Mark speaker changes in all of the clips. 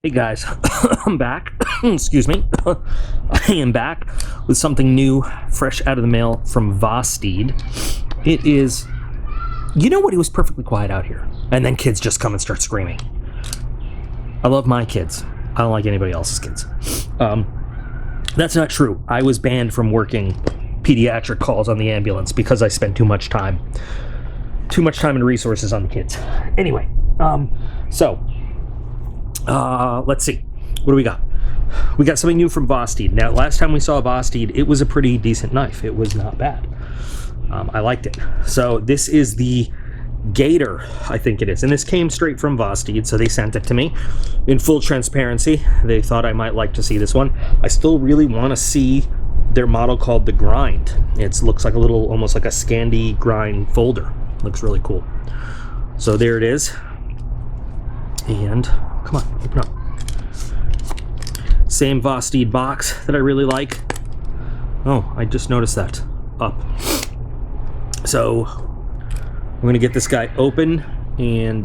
Speaker 1: Hey guys, I'm back. Excuse me. I am back with something new, fresh out of the mail from Vosteed. It is, you know what, it was perfectly quiet out here. And then kids just come and start screaming. I love my kids. I don't like anybody else's kids. That's not true. I was banned from working pediatric calls on the ambulance because I spent too much time and resources on the kids. Anyway, let's see. What do we got? We got something new from Vosteed. Now, last time we saw Vosteed, it was a pretty decent knife. It was not bad. I liked it. So this is the Gator, I think it is. And this came straight from Vosteed, so they sent it to me. In full transparency, they thought I might like to see this one. I still really want to see their model called the Grind. It looks like a little, almost like a Scandi Grind folder. Looks really cool. So there it is. And come on, open up. Same Vosteed box that I really like. Oh, I just noticed that. Up. So I'm gonna get this guy open, and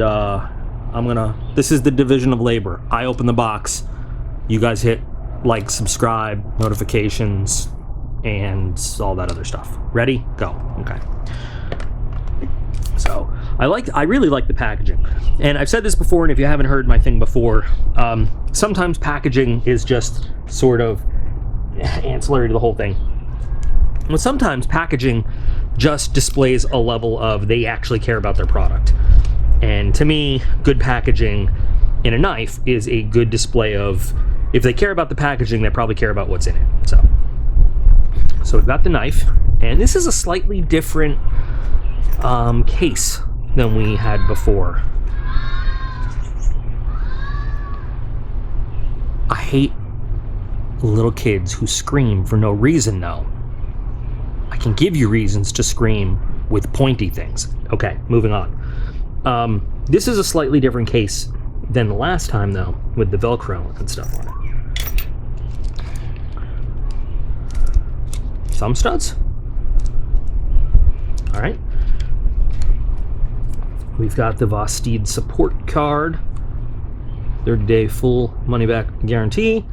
Speaker 1: this is the division of labor. I open the box, you guys hit like, subscribe, notifications, and all that other stuff. Ready? Go. Okay. So I really like the packaging, and I've said this before, and if you haven't heard my thing before, sometimes packaging is just sort of ancillary to the whole thing. But sometimes packaging just displays a level of they actually care about their product. And to me, good packaging in a knife is a good display of, if they care about the packaging, they probably care about what's in it. So we've got the knife, and this is a slightly different case than we had before. I hate little kids who scream for no reason, though. I can give you reasons to scream with pointy things. Okay, moving on. This is a slightly different case than the last time, though, with the Velcro and stuff on it. Thumb studs. All right. We've got the Vosteed support card, 30-day full money-back guarantee,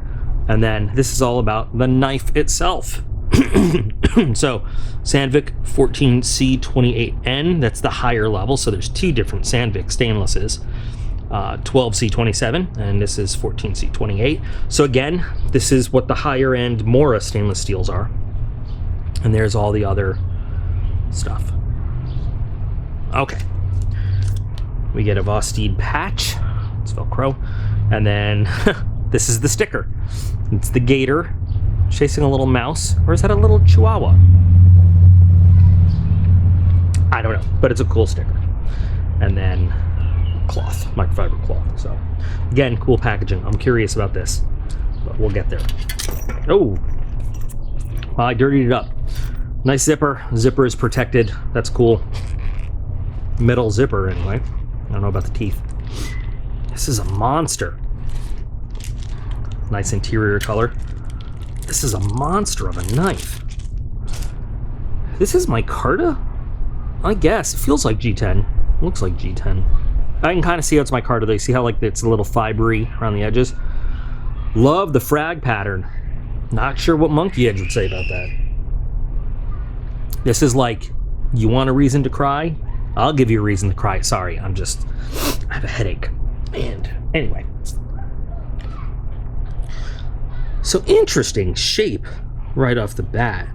Speaker 1: and then this is all about the knife itself. So, Sandvik 14C28N, that's the higher level, so there's two different Sandvik stainlesses, 12C27, and this is 14C28. So again, this is what the higher end Mora stainless steels are, and there's all the other stuff. Okay. We get a Vosteed patch, it's Velcro, and then this is the sticker. It's the Gator chasing a little mouse, or is that a little Chihuahua? I don't know, but it's a cool sticker. And then cloth, microfiber cloth. So again, cool packaging. I'm curious about this, but we'll get there. Oh, well, I dirtied it up. Nice zipper. Zipper is protected. That's cool. Metal zipper, anyway. I don't know about the teeth. This is a monster. Nice interior color. This is a monster of a knife. This is micarta? I guess. It feels like G10. Looks like G10. I can kind of see how it's micarta. They see how like it's a little fibery around the edges. Love the frag pattern. Not sure what Monkey Edge would say about that. This is like, you want a reason to cry? I'll give you a reason to cry. Sorry, I have a headache. And anyway. So interesting shape right off the bat.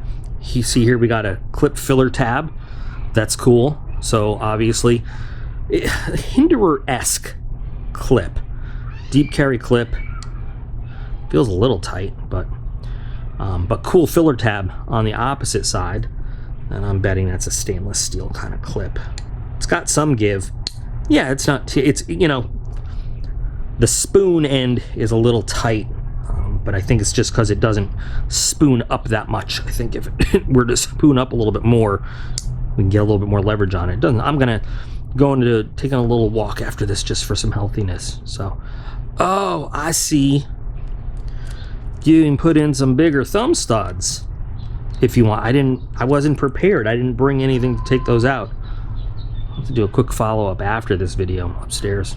Speaker 1: You see here we got a clip filler tab. That's cool. So obviously, Hinderer-esque clip. Deep carry clip. Feels a little tight, but cool filler tab on the opposite side. And I'm betting that's a stainless steel kind of clip. It's got some give. Yeah, it's not, it's, you know, the spoon end is a little tight, but I think it's just because it doesn't spoon up that much. I think if it were to spoon up a little bit more, we can get a little bit more leverage on it. It doesn't. I'm gonna go into taking a little walk after this just for some healthiness. So, oh, I see. You can put in some bigger thumb studs if you want. I wasn't prepared. I didn't bring anything to take those out. I'll have to do a quick follow-up after this video upstairs.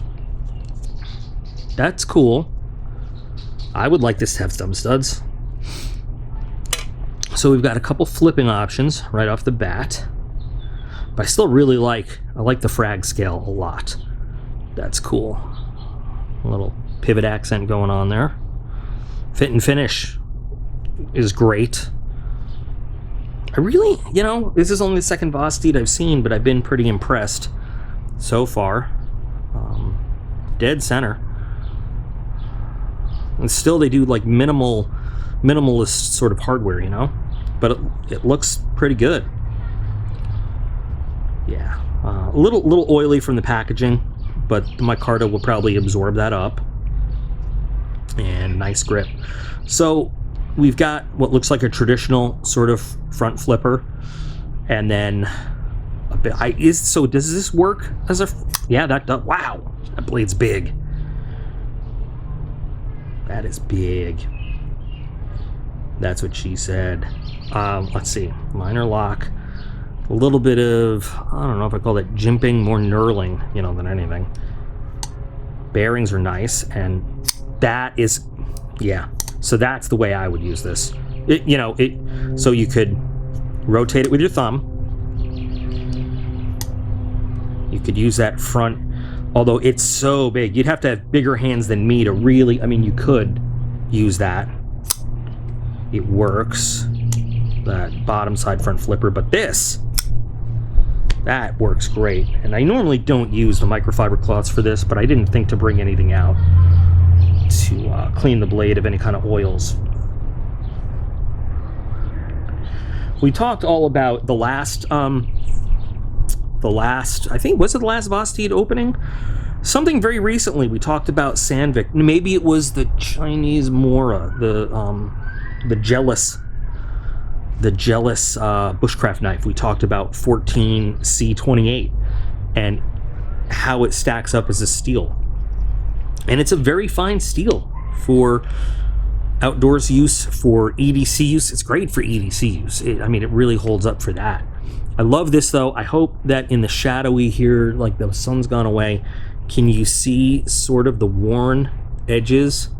Speaker 1: That's cool. I would like this to have thumb studs. So we've got a couple flipping options right off the bat. But I still really like the frag scale a lot. That's cool. A little pivot accent going on there. Fit and finish is great. I really, you know, this is only the second Vosteed I've seen, but I've been pretty impressed so far. Dead center. And still they do like minimalist sort of hardware, you know? But it looks pretty good. Yeah, a little oily from the packaging, but the micarta will probably absorb that up. And nice grip. So we've got what looks like a traditional sort of front flipper, and then a bit. So does this work as a? Yeah, that does. Wow, that blade's big. That is big. That's what she said. Let's see, liner lock. A little bit of, I don't know if I call it jimping, more knurling, you know, than anything. Bearings are nice, and that is, yeah. So that's the way I would use this. So you could rotate it with your thumb. You could use that front, although it's so big. You'd have to have bigger hands than me to really, I mean, you could use that. It works. That bottom side front flipper, but that works great. And I normally don't use the microfiber cloths for this, but I didn't think to bring anything out to clean the blade of any kind of oils. We talked all about the last, I think, was it the last Vosteed opening? Something very recently, we talked about Sandvik. Maybe it was the Chinese Mora, the Jealous bushcraft knife. We talked about 14C28 and how it stacks up as a steel. And it's a very fine steel for outdoors use, for EDC use. It's great for EDC use. I mean, it really holds up for that. I love this though. I hope that in the shadowy here, like the sun's gone away, can you see sort of the worn edges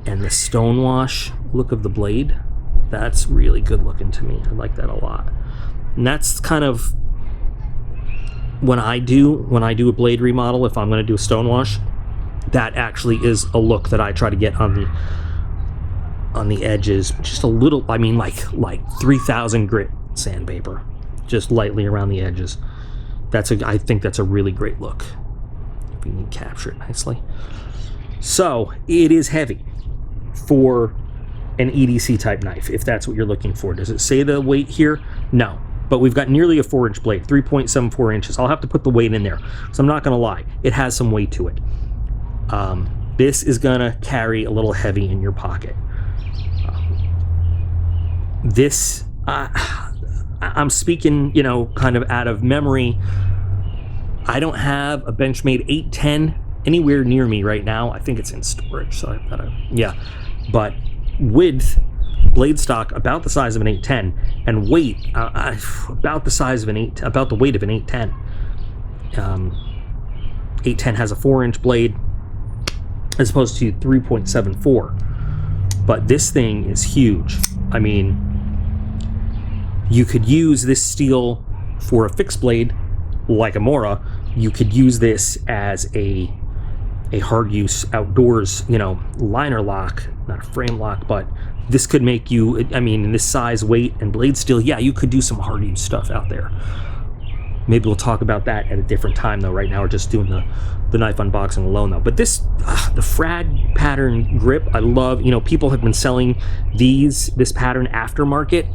Speaker 1: and the stonewash look of the blade? That's really good looking to me. I like that a lot. And that's kind of when I do a blade remodel, if I'm going to do a stonewash, that actually is a look that I try to get on the edges. Just a little, I mean, like 3000 grit sandpaper, just lightly around the edges. I think that's a really great look. If we can capture it nicely. So it is heavy for an EDC type knife, if that's what you're looking for. Does it say the weight here? No, but we've got nearly a 4-inch blade, 3.74 inches. I'll have to put the weight in there, so I'm not gonna lie, it has some weight to it. This is gonna carry a little heavy in your pocket. I'm speaking, you know, kind of out of memory. I don't have a Benchmade 810 anywhere near me right now. I think it's in storage, so I've gotta, yeah. But width, blade stock about the size of an 810, and weight about the size of about the weight of an 810. 810 has a 4-inch blade as opposed to 3.74, but this thing is huge. I mean, you could use this steel for a fixed blade like a Mora. You could use this as a hard use outdoors, you know, liner lock, not a frame lock, but this could make you, I mean, in this size, weight, and blade steel, yeah, you could do some hard use stuff out there. Maybe we'll talk about that at a different time though. Right now we're just doing the knife unboxing alone though. But this, the frag pattern grip, I love. You know, people have been selling this pattern aftermarket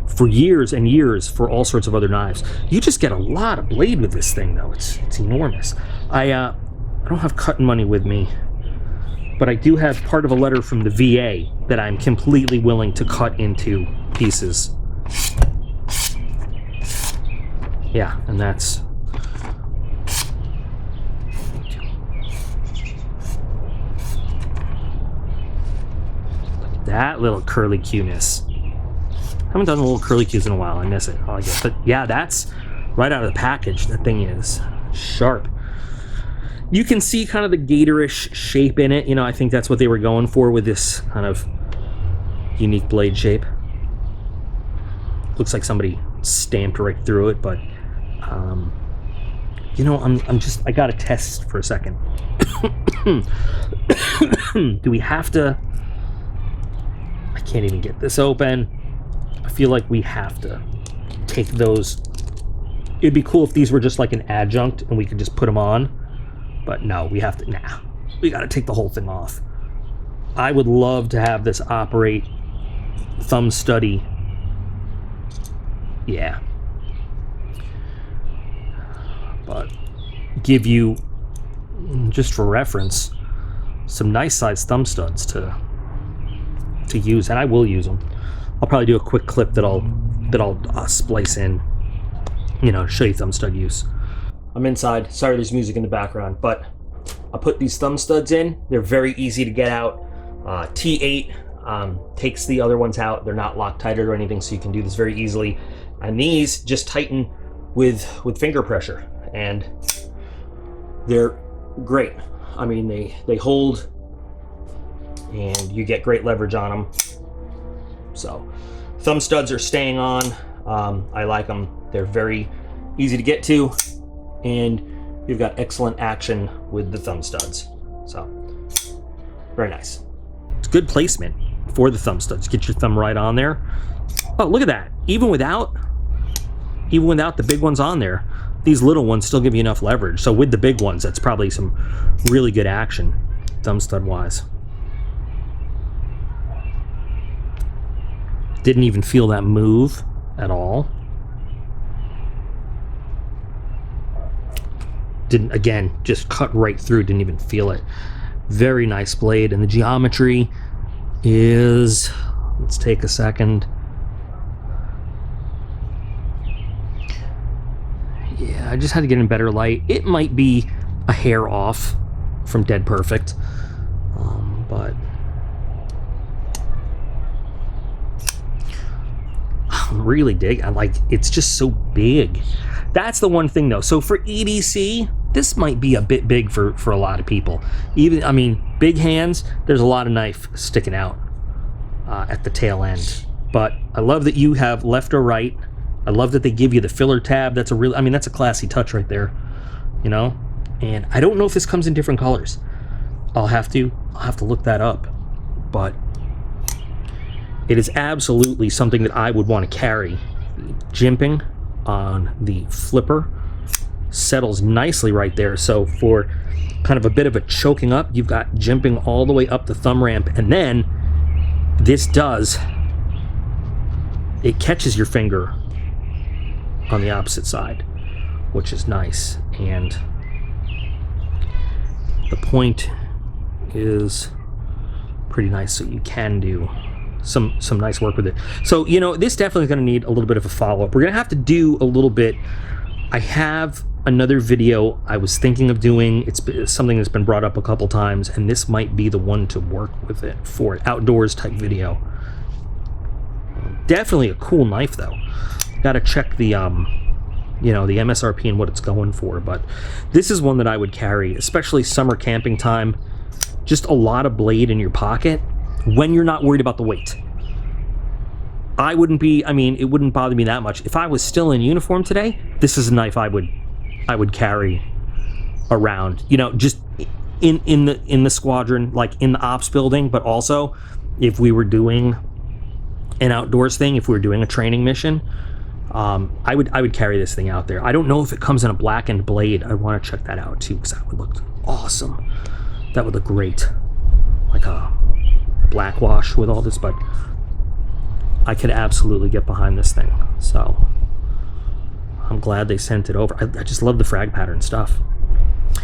Speaker 1: for years and years for all sorts of other knives. You just get a lot of blade with this thing though. It's enormous. I don't have cutting money with me, but I do have part of a letter from the VA that I'm completely willing to cut into pieces. Yeah, and that's... Look at that little curly cueness. I haven't done a little curly cues in a while. I miss it. I like it. But yeah, that's right out of the package. That thing is sharp. You can see kind of the Gator-ish shape in it. You know, I think that's what they were going for with this kind of unique blade shape. Looks like somebody stamped right through it, but you know, I gotta test for a second. Do we have to? I can't even get this open. I feel like we have to take those. It'd be cool if these were just like an adjunct and we could just put them on, but no, we have to. Nah, we gotta take the whole thing off. I would love to have this operate thumb study. Yeah. But give you, just for reference, some nice sized thumb studs to use, and I will use them. I'll probably do a quick clip that I'll splice in, you know, to show you thumb stud use. I'm inside. Sorry, there's music in the background, but I'll put these thumb studs in. They're very easy to get out. T8 takes the other ones out. They're not Loctited or anything, so you can do this very easily. And these just tighten with finger pressure, and they're great. I mean, they hold, and you get great leverage on them. So thumb studs are staying on. I like them. They're very easy to get to, and you've got excellent action with the thumb studs. So very nice. It's good placement for the thumb studs. Get your thumb right on there. Oh, look at that. Even without the big ones on there, these little ones still give you enough leverage. So with the big ones, that's probably some really good action, thumb stud wise. Didn't even feel that move at all. Didn't, again, just cut right through, didn't even feel it. Very nice blade, and the geometry is, let's take a second. Yeah, I just had to get in better light. It might be a hair off from Dead Perfect, but I'm really digging. It's just so big. That's the one thing though. So for EDC, this might be a bit big for a lot of people. Even, I mean, big hands, there's a lot of knife sticking out at the tail end. But I love that you have left or right. I love that they give you the filler tab. That's a real, I mean, that's a classy touch right there, you know? And I don't know if this comes in different colors. I'll have to look that up. But it is absolutely something that I would want to carry. Jimping on the flipper settles nicely right there. So for kind of a bit of a choking up, you've got jimping all the way up the thumb ramp, and then this does, it catches your finger on the opposite side, which is nice. And the point is pretty nice, so you can do some nice work with it. So, you know, this definitely is going to need a little bit of a follow-up. We're going to have to do a little bit. I have another video I was thinking of doing. It's something that's been brought up a couple times, and this might be the one to work with it for an outdoors type video. Definitely a cool knife though. Got to check the you know, the MSRP and what it's going for, but this is one that I would carry, especially summer camping time. Just a lot of blade in your pocket when you're not worried about the weight. I wouldn't be, I mean, it wouldn't bother me that much. If I was still in uniform today, this is a knife I would carry around, you know, just in the squadron, like in the ops building, but also if we were doing an outdoors thing, if we were doing a training mission, I would carry this thing out there. I don't know if it comes in a blackened blade. I want to check that out too, because that would look awesome. That would look great, like a black wash with all this, but I could absolutely get behind this thing. So I'm glad they sent it over. I just love the frag pattern stuff.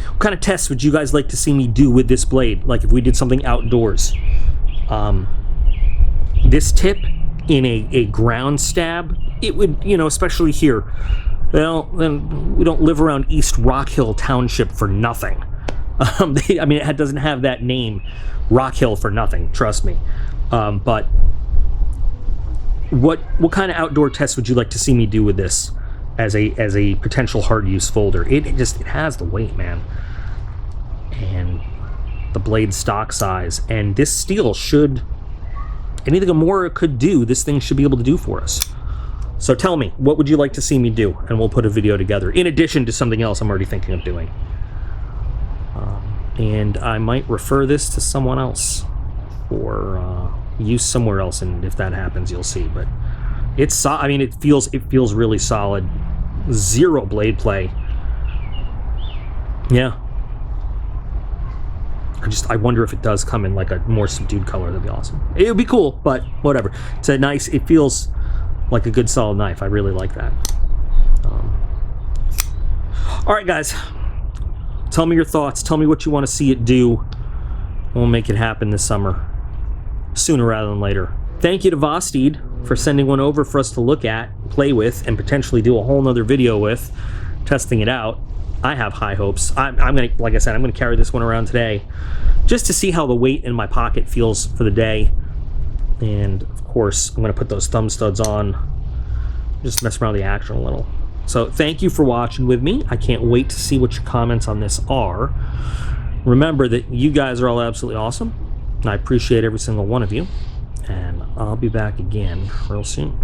Speaker 1: What kind of tests would you guys like to see me do with this blade? Like if we did something outdoors. This tip in a ground stab, it would, you know, especially here. Well, then we don't live around East Rock Hill Township for nothing. I mean, it doesn't have that name, Rock Hill, for nothing. Trust me. But what kind of outdoor tests would you like to see me do with this as a potential hard use folder? It has the weight, man. and the blade stock size. And this steel should, anything more it could do, this thing should be able to do for us. So tell me, what would you like to see me do? And we'll put a video together, in addition to something else I'm already thinking of doing. And I might refer this to someone else or use somewhere else, and if that happens, you'll see. But it's, I mean, it feels really solid. Zero blade play. Yeah. I wonder if it does come in like a more subdued color. That'd be awesome. It would be cool, but whatever. It's a nice, it feels like a good solid knife. I really like that. All right, guys. Tell me your thoughts. Tell me what you want to see it do. We'll make it happen this summer. Sooner rather than later. Thank you to Vosteed for sending one over for us to look at, play with, and potentially do a whole nother video with, testing it out. I have high hopes. I'm gonna, like I said, I'm gonna carry this one around today just to see how the weight in my pocket feels for the day. And of course, I'm gonna put those thumb studs on, just mess around with the action a little. So thank you for watching with me. I can't wait to see what your comments on this are. Remember that you guys are all absolutely awesome, and I appreciate every single one of you. And I'll be back again real soon.